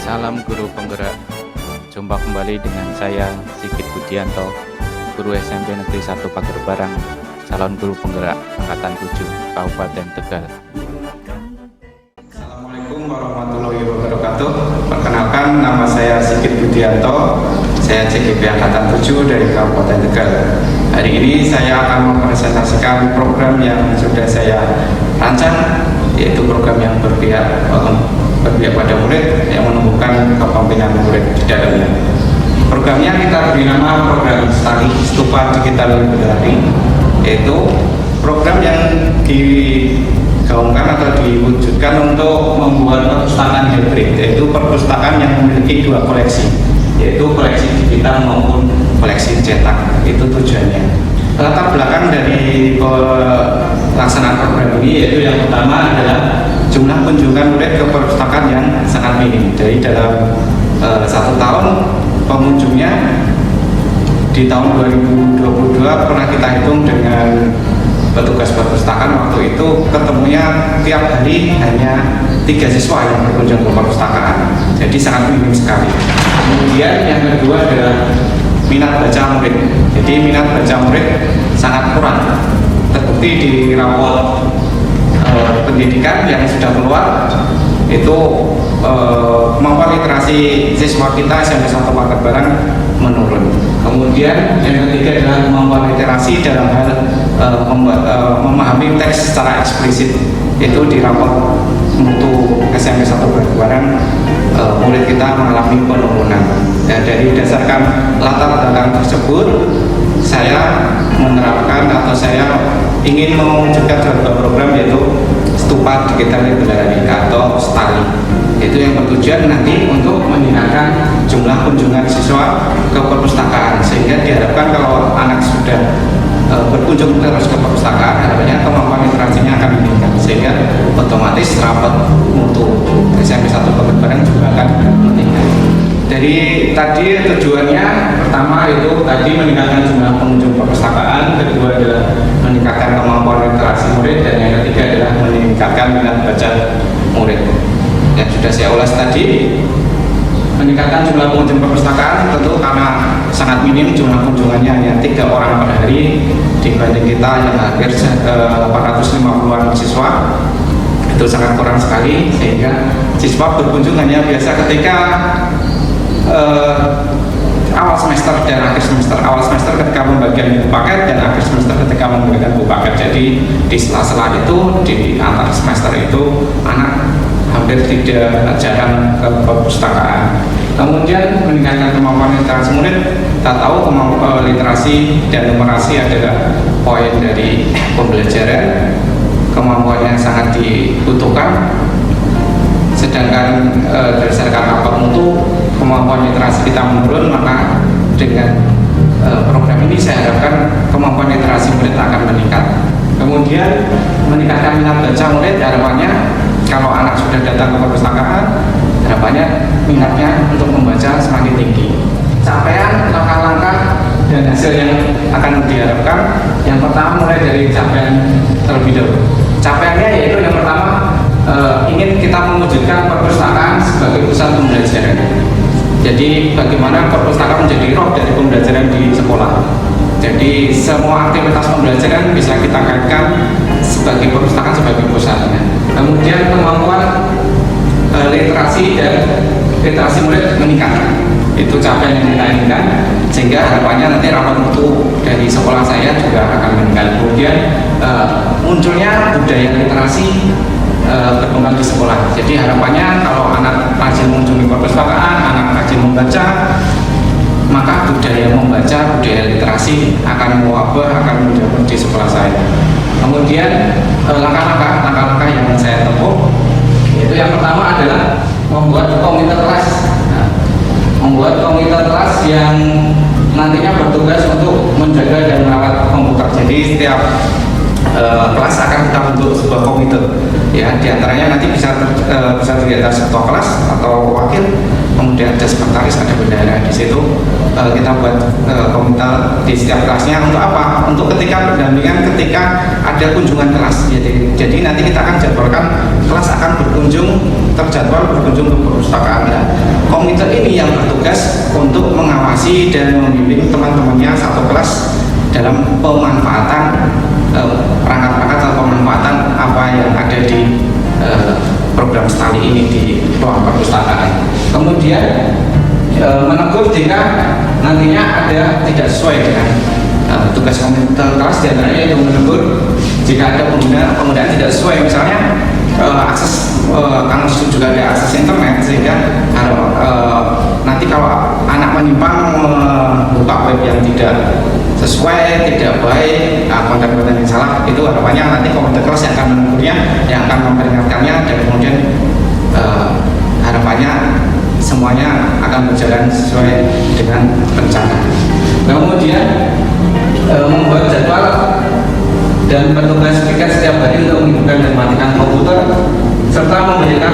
Salam Guru Penggerak. Jumpa kembali dengan saya Sigit Budianto, Guru SMP Negeri 1 Pagerbarang, calon Guru Penggerak Angkatan 7 Kabupaten Tegal. Assalamualaikum warahmatullahi wabarakatuh. Perkenalkan, nama saya Sigit Budianto. Saya CGP Angkatan 7 dari Kabupaten Tegal. Hari ini saya akan mempresentasikan program yang sudah saya rancang, yaitu program yang berpihak pada murid, yang menumbuhkan kepemimpinan murid di dalamnya. Programnya kita beri nama program Stali Stupa Digital Library, yaitu program yang digaungkan atau diwujudkan untuk membuat perpustakaan hybrid, yaitu perpustakaan yang memiliki dua koleksi, yaitu koleksi digital maupun koleksi cetak. Itu tujuannya. Latar belakang dari pelaksanaan program ini yaitu yang pertama adalah jumlah kunjungan murid ke perpustakaan yang sangat minim. Jadi dalam 1 tahun pengunjungnya di tahun 2022 pernah kita hitung dengan petugas perpustakaan, waktu itu ketemunya tiap hari hanya 3 siswa yang berkunjung ke perpustakaan, jadi sangat minim sekali. Kemudian yang kedua adalah minat baca murid. Jadi minat baca murid sangat kurang, terbukti di rapor pendidikan yang sudah keluar itu kemampuan literasi siswa kita SMP 1 Pagerbarang menurun. Kemudian yang ketiga adalah kemampuan literasi dalam hal memahami teks secara eksplisit, itu di rapor mutu SMP 1 Pagerbarang murid kita mengalami penurunan. Dari berdasarkan latar belakang tersebut, saya menerapkan atau saya ingin mewujudkan sebuah program yaitu Stupa Digital Library atau STALI. Itu yang bertujuan nanti untuk meningkatkan jumlah kunjungan siswa ke perpustakaan, sehingga diharapkan kalau anak sudah berkunjung terus ke perpustakaan, harapannya kemampuan literasinya akan meningkat, sehingga otomatis rapat mutu SMP 1 Pagerbarang juga akan meningkat. Jadi tadi tujuannya pertama itu tadi meningkatkan jumlah pengunjung perpustakaan, kedua adalah meningkatkan kemampuan literasi murid, dan yang ketiga adalah meningkatkan minat baca murid. Yang sudah saya ulas tadi, meningkatkan jumlah pengunjung perpustakaan tentu karena sangat minim jumlah kunjungannya, hanya 3 orang per hari dibanding kita yang hampir 850-an siswa. Itu sangat kurang sekali, sehingga siswa berkunjung hanya biasa ketika awal semester dan akhir semester. Awal semester ketika pembagian buku paket, dan akhir semester ketika membagikan buku paket. Jadi di sela-sela itu, di antar semester itu anak hampir jarang ke perpustakaan. Kemudian meningkatkan kemampuan literasi murid. Kita tahu kemampuan literasi dan numerasi adalah poin dari pembelajaran, kemampuan yang sangat dibutuhkan. Sedangkan berdasarkan rapor mutu kemampuan literasi kita menurun, maka dengan program ini saya harapkan kemampuan literasi murid akan meningkat. Kemudian meningkatkan minat baca murid, harapannya kalau anak sudah datang ke perpustakaan, harapannya minatnya untuk membaca semakin tinggi. Capaian, langkah-langkah, dan hasil yang akan diharapkan, yang pertama mulai dari capaian terlebih dahulu. Capaiannya yaitu yang pertama, ingin kita mewujudkan perpustakaan sebagai pusat pembelajaran. Jadi bagaimana perpustakaan menjadi roh dari pembelajaran di sekolah. Jadi semua aktivitas pembelajaran bisa kita kaitkan sebagai perpustakaan sebagai pusatnya. Kemudian kemampuan literasi dan literasi murid meningkat. Itu capaian yang kita inginkan, sehingga harapannya nanti rapat mutu dari sekolah saya juga akan meningkat. Kemudian munculnya budaya literasi berkembang di sekolah. Jadi harapannya kalau anak rajin mengunjungi perpustakaan, anak rajin membaca, maka budaya membaca, budaya literasi akan mewabah, akan menjadi di sekolah saya. Kemudian langkah-langkah yang saya tempuh, yaitu yang pertama adalah membuat komite kelas. Membuat komite kelas yang nantinya bertugas untuk menjaga dan merawat komputer. Jadi setiap kelas akan kita bentuk sebuah komite, ya, diantaranya nanti bisa terdiri atas ketua kelas atau wakil, kemudian ada sekretaris, ada bendahara. Di situ kita buat komite di setiap kelasnya untuk apa? Untuk ketika pendampingan, ketika ada kunjungan kelas. Jadi nanti kita akan jadwalkan kelas akan berkunjung, terjadwal berkunjung ke perpustakaan. Ya. komite ini yang bertugas untuk mengawasi dan membimbing teman-temannya satu kelas dalam pemanfaatan perangkat-perangkat atau pemanfaatan apa yang ada di program STALI ini di ruang perpustakaan. Kemudian menegur jika nantinya ada tidak sesuai dengan tugas komite kelas, diantaranya itu menegur jika ada penggunaan tidak sesuai, misalnya akses kampus juga ada akses internet, sehingga nanti kalau anak menyimpang membuka web yang tidak sesuai, tidak baik, konten-konten yang salah, itu harapannya nanti komite kelas yang akan menegurnya, yang akan memperingatkannya, dan kemudian harapannya semuanya akan berjalan sesuai dengan rencana. Kemudian membuat jadwal dan petugas piket setiap hari untuk menghidupkan dan mematikan komputer, serta memberikan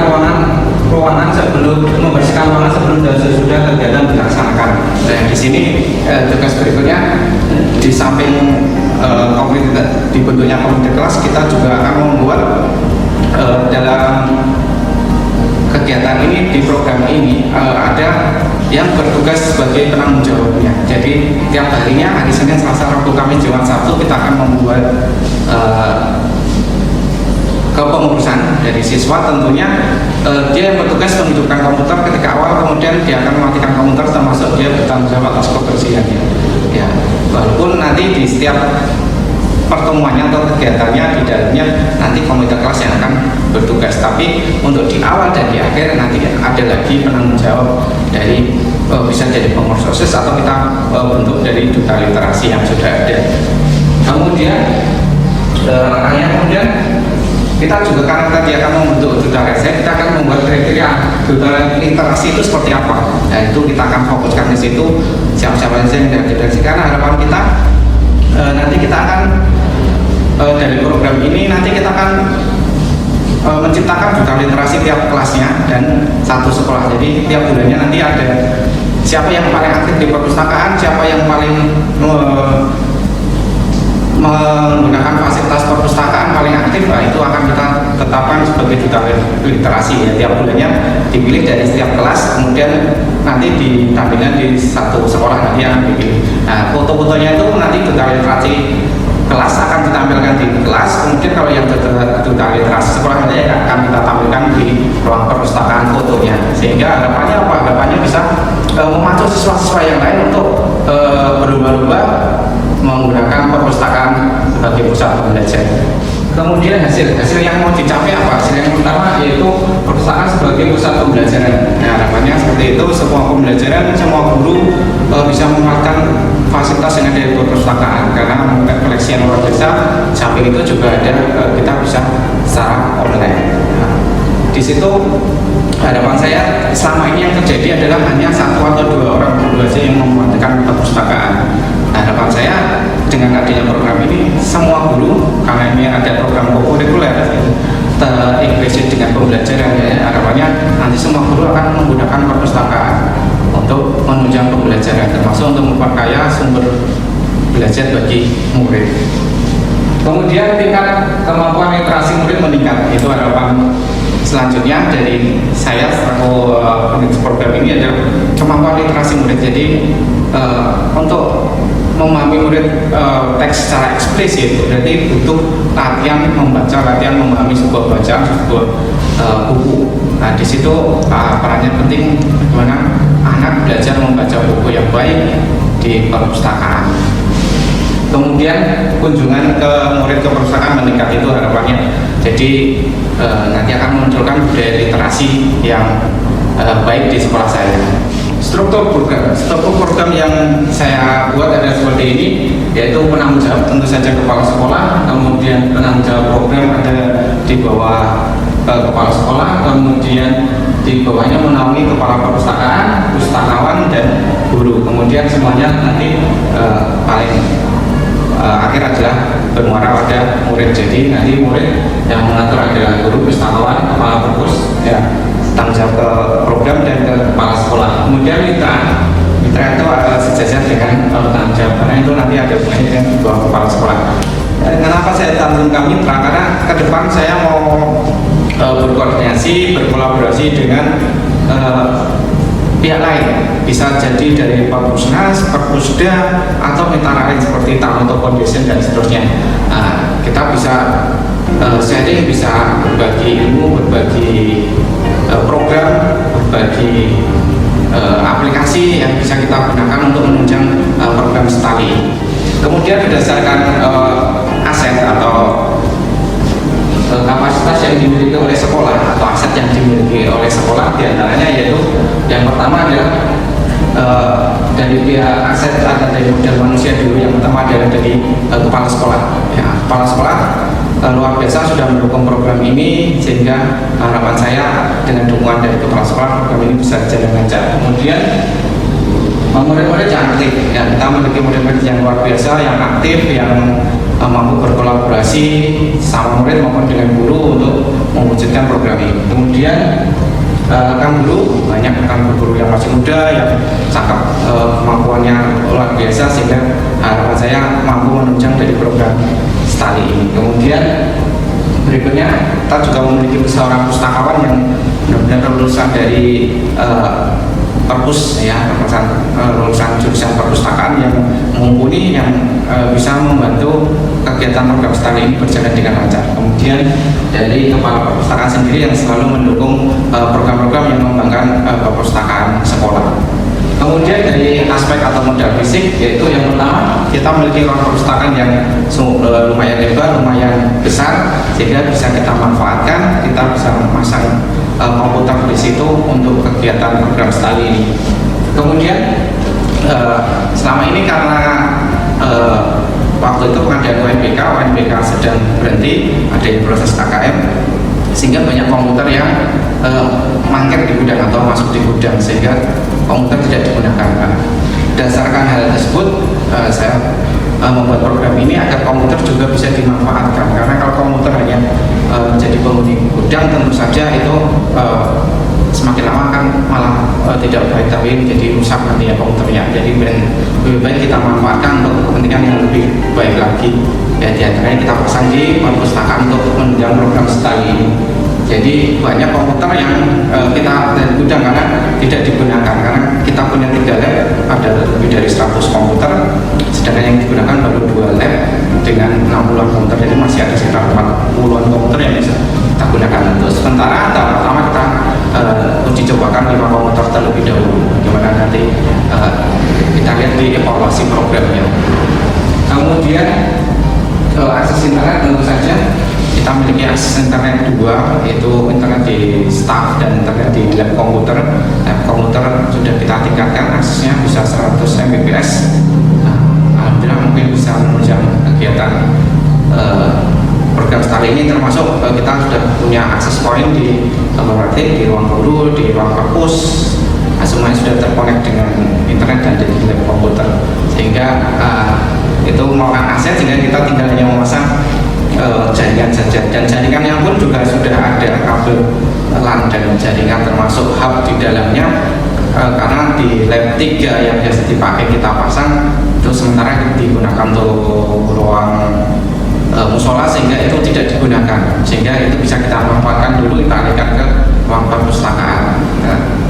ruangan sebelum membersihkan ruangan sebelum dan sesudah kegiatan dilaksanakan. Nah, di sini tugas berikutnya, di samping dibentuknya komite kelas, kita juga akan membuat dalam kegiatan ini, di program ini ada yang bertugas sebagai penanggung jawabnya. Jadi tiap harinya, hari Senin, Selasa, Rabu, Kamis, Jumat, Sabtu, kita akan membuat kepengurusan dari siswa. Tentunya dia yang bertugas menghidupkan komputer ketika awal, kemudian dia akan mematikan komputer, termasuk dia bertanggung jawab atas kebersihannya. Ya, walaupun nanti di setiap pertemuannya atau kegiatannya di dalamnya nanti komite kelas yang akan bertugas, tapi untuk di awal dan di akhir nanti ada lagi penanggung jawab dari bisa jadi pengurus OSIS atau kita bentuk dari duta literasi yang sudah ada. Kemudian kemudian kita juga, karena tadi akan membentuk duta literasi, kita akan membuat kriteria duta literasi itu seperti apa. Nah, itu kita akan fokuskan di situ, siapa-siapa yang dari karena harapan kita nanti kita akan dari program ini nanti kita akan menciptakan duta literasi tiap kelasnya dan satu sekolah. Jadi tiap bulannya nanti ada siapa yang paling aktif di perpustakaan, siapa yang paling menggunakan fasilitas perpustakaan paling aktif, itu akan kita tetapkan sebagai duta literasi. Ya, tiap bulannya dipilih dari setiap kelas, kemudian nanti ditampilkan di satu sekolah nanti yang dipilih. Nah, foto-fotonya itu nanti duta literasi kelas akan ditampilkan di kelas, kemudian kalau yang duta literasi sekolah nanti akan kita tampilkan di ruang perpustakaan fotonya, sehingga harapannya apa? Harapannya bisa memacu siswa-siswa yang lain untuk berlomba-lomba menggunakan perpustakaan sebagai pusat pembelajaran. Kemudian hasil yang mau dicapai apa? Hasil yang pertama yaitu perpustakaan sebagai pusat pembelajaran. Nah, harapannya seperti itu, semua pembelajaran, semua guru bisa memanfaatkan fasilitas yang ada di perpustakaan, karena menggunakan koleksi yang luar biasa. Samping itu juga ada kita bisa secara online. Nah, di situ harapan saya selama ini yang terjadi adalah hanya satu atau dua orang guru saja yang memanfaatkan perpustakaan. Nah, harapan saya dengan adanya program ini, semua guru, karena ini ada program kokurikuler terintegrasi dengan pembelajaran, ya, harapannya nanti semua guru akan menggunakan perpustakaan untuk menunjang pembelajaran, termasuk untuk memperkaya sumber belajar bagi murid. Kemudian tingkat kemampuan literasi murid meningkat, itu harapan selanjutnya dari saya selaku program ini adalah kemampuan literasi murid. Jadi untuk memahami murid teks secara eksplisit berarti butuh latihan membaca, latihan memahami sebuah bacaan, sebuah buku. Nah, di situ perannya penting bagaimana anak belajar membaca buku yang baik di perpustakaan. Kemudian kunjungan ke murid ke perpustakaan meningkat, itu harapannya. Jadi nanti akan memunculkan budaya literasi yang baik di sekolah saya. Struktur program yang saya buat ada seperti ini, yaitu penanggung jawab tentu saja kepala sekolah, kemudian penanggung jawab program ada di bawah kepala sekolah, kemudian di bawahnya menaungi kepala perpustakaan, pustakawan, dan guru. Kemudian semuanya nanti paling akhir adalah bermuara pada murid. Jadi nanti murid yang mengatur adalah guru, pustakawan, kepala perpus, ya, tanggung jawab ke program dan ke kepala sekolah. Kemudian mitra itu sejajar dengan tanggung jawab, karena itu nanti ada hubungannya dengan di bawah kepala sekolah. Kenapa saya cantumkan mitra? Karena ke depan saya mau berkoordinasi, berkolaborasi dengan pihak lain, bisa jadi dari Perpusnas, Perpusda, atau mitra lain seperti Tamuto Foundation dan seterusnya. Kita bisa sharing, bisa berbagi ilmu, berbagi program, berbagi aplikasi yang bisa kita gunakan untuk menunjang program Setali. Kemudian berdasarkan aset atau kapasitas yang dimiliki oleh sekolah atau aset yang dimiliki oleh sekolah, diantaranya yaitu yang pertama adalah dari pihak aset atau dari modal manusia dulu. Yang pertama adalah dari kepala sekolah. Ya, kepala sekolah luar biasa sudah mendukung program ini, sehingga harapan saya dengan dukungan dari kepala sekolah program ini bisa jalan lancar. Kemudian murid-murid yang aktif, ya, kita memiliki murid-murid yang luar biasa, yang aktif, yang mampu berkolaborasi sama murid maupun dengan guru untuk mewujudkan program ini. Kemudian rekan guru, banyak rekan guru yang masih muda, yang cakap, kemampuannya luar biasa, sehingga harapan saya mampu menunjang dari program Setali ini. Kemudian berikutnya kita juga memiliki seorang pustakawan yang benar-benar lulusan dari perpus, ya, lulusan jurusan perpustakaan yang mumpuni, yang bisa membantu kegiatan program Setali ini berjalan dengan lancar. Kemudian dari kepala perpustakaan sendiri yang selalu mendukung program-program yang mengembangkan perpustakaan sekolah. Kemudian dari aspek atau modal fisik, yaitu yang pertama kita memiliki ruang perpustakaan yang lumayan lebar, lumayan besar, sehingga bisa kita manfaatkan. Kita bisa memasang komputer di situ untuk kegiatan program Setali ini. Kemudian selama ini karena waktu itu pengadaan UNBK sedang berhenti, adanya proses KKM, sehingga banyak komputer yang mangkir di gudang atau masuk di gudang, sehingga komputer tidak digunakan. Berdasarkan hal tersebut, saya membuat program ini agar komputer juga bisa dimanfaatkan, karena kalau komputer hanya jadi penghuni gudang, tentu saja itu semakin lama akan malah tidak baik, tapi jadi rusak nanti ya komputernya. Jadi lebih baik kita manfaatkan untuk kepentingan yang lebih baik lagi, ya, diantaranya kita pasang di perpustakaan untuk menunjang program Setali ini. Jadi banyak komputer yang kita dari gudang karena tidak digunakan, karena kita punya 3 lab, ada lebih dari 100 komputer, sedangkan yang digunakan baru 2 lab dengan 60-an komputer, jadi masih ada sekitar 40-an komputer yang bisa kita gunakan. Untuk sementara tahap pertama kita uji cobakan 5 komputer terlebih dahulu, bagaimana nanti kita lihat di evaluasi programnya. Kemudian akses internet, tentu saja kita memiliki akses internet 2, yaitu internet di staff dan internet di lab komputer. Lab komputer sudah kita tingkatkan, aksesnya bisa 100 Mbps. Alhamdulillah mungkin bisa menunjang kegiatan program Setali ini, termasuk kita sudah punya akses point di laboratorium, di ruang guru, di ruang perpus. Semuanya sudah terkonek dengan internet dan di lab komputer, sehingga itu merupakan aset, sehingga kita tinggal hanya memasang jaringan saja, dan jaringannya pun juga sudah ada kabel LAN dan jaringan termasuk hub di dalamnya, karena di lab 3 yang biasa dipakai kita pasang itu sementara digunakan untuk ruang musola, sehingga itu tidak digunakan, sehingga itu bisa kita manfaatkan dulu, kita alihkan ke ruang perpustakaan,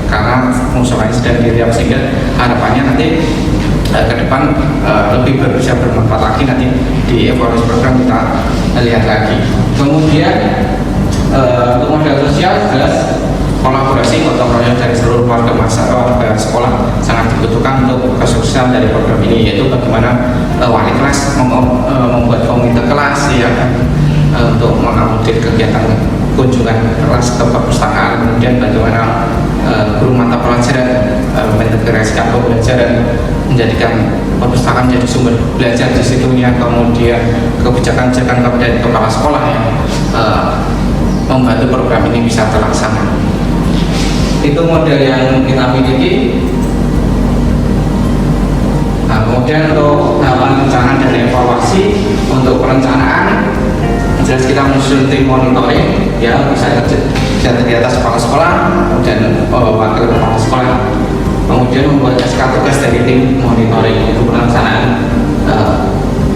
karena musolanya sedang diriap, sehingga harapannya nanti ke depan lebih bisa bermanfaat lagi, nanti di evaluasi program kita lihat lagi. Kemudian untuk modal sosial, jelas kolaborasi gotong royong dari seluruh warga sekolah sangat dibutuhkan untuk kesuksesan dari program ini, yaitu bagaimana wali kelas membuat komite kelas, ya, untuk mengaudit kegiatan kunjungan kelas ke perpustakaan, kemudian bagaimana guru mata pelajaran mengintegrasikan pembelajaran, menjadikan perpustakaan menjadi sumber belajar di situnya, kemudian kebijakan-kebijakan dari kepala sekolah yang membantu program ini bisa terlaksana. Itu model yang kita miliki. Nah, kemudian untuk tahapan rencana dan evaluasi, untuk perencanaan jelas kita menyusun tim monitoring, ya, bisa di atas kepala sekolah dan wakil kepala sekolah, kemudian membuat SK tugas dari tim monitoring. Itu perencanaan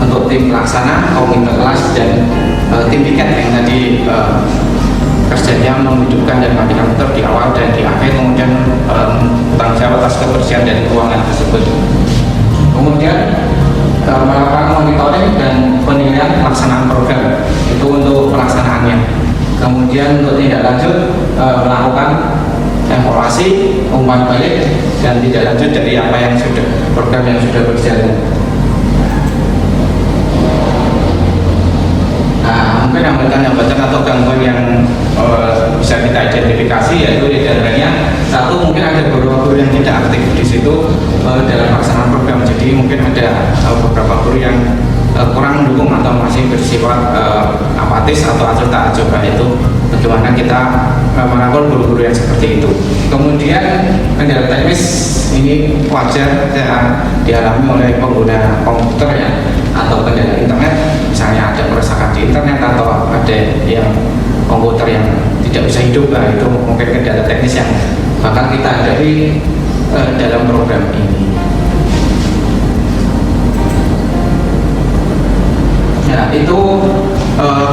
untuk tim pelaksana, komite kelas, dan tim piket yang tadi kerjanya menghidupkan dan matikan komputer di awal dan di akhir, kemudian tanggung jawab umpan balik dan tidak lanjut dari apa yang sudah program yang sudah berjalan. Nah, mungkin hambatan-hambatan atau gangguan yang bisa kita identifikasi yaitu diantaranya satu, mungkin ada beberapa guru yang tidak aktif di situ dalam pelaksanaan program. Jadi mungkin ada beberapa guru yang kurang mendukung atau masih bersifat apatis atau acuh tak acuh. Itu bagaimana kita merangkul guru-guru yang seperti itu. Kemudian kendala teknis ini wajar dialami oleh pengguna komputer ya, atau kendala internet, misalnya ada kerusakan di internet atau ada yang komputer yang tidak bisa hidup. Nah, itu mungkin kendala teknis yang bakal kita hadapi dalam program ini. Nah, itu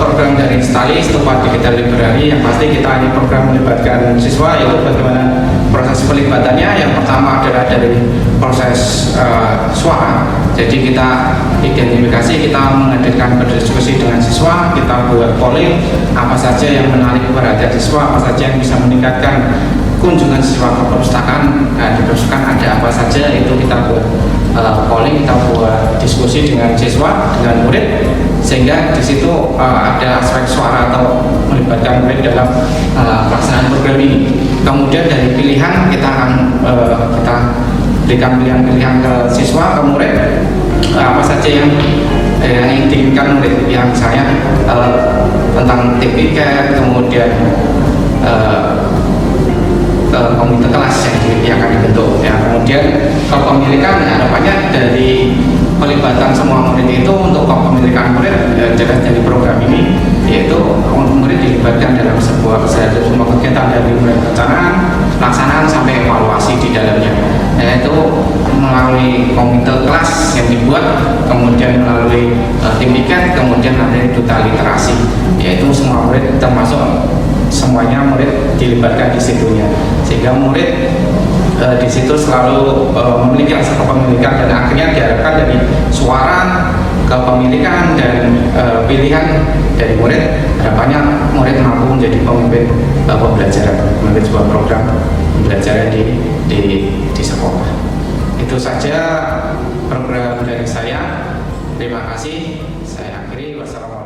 program dari Instali Stupa Digital Library. Yang pasti kita ini program melibatkan siswa, yaitu bagaimana proses pelibatannya. Yang pertama adalah dari proses suara. Jadi kita identifikasi, kita menghadirkan berdiskusi dengan siswa, kita buat polling apa saja yang menarik perhatian siswa, apa saja yang bisa meningkatkan kunjungan siswa ke perpustakaan. Nah, di perpustakaan ada apa saja, itu kita buat polling, kita buat diskusi dengan siswa, dengan murid, sehingga di situ ada aspek suara atau melibatkan murid dalam pelaksanaan program ini. Kemudian dari pilihan kita akan kita berikan pilihan-pilihan ke siswa, ke murid, apa saja yang diinginkan murid, yang misalnya tentang tiket, kemudian komite kelas yang akan dibentuk ya. Kemudian kepemilikan, harapannya dari pelibatan semua murid itu untuk kepemilikan murid jelas dari program ini, yaitu murid dilibatkan dalam semua kegiatan dari mulai perencanaan, pelaksanaan sampai evaluasi di dalamnya, yaitu melalui komite kelas yang dibuat, kemudian melalui tim tiket, kemudian ada duta literasi, yaitu semua murid termasuk semuanya murid dilibatkan di situnya, sehingga murid di situ selalu memiliki rasa kepemilikan, dan akhirnya diharapkan dari suara, kepemilikan, dan pilihan dari murid, harapannya murid mampu menjadi pemimpin pembelajaran, memimpin sebuah program pembelajaran di sekolah. Itu saja program dari saya. Terima kasih. Saya akhiri. Wassalamualaikum.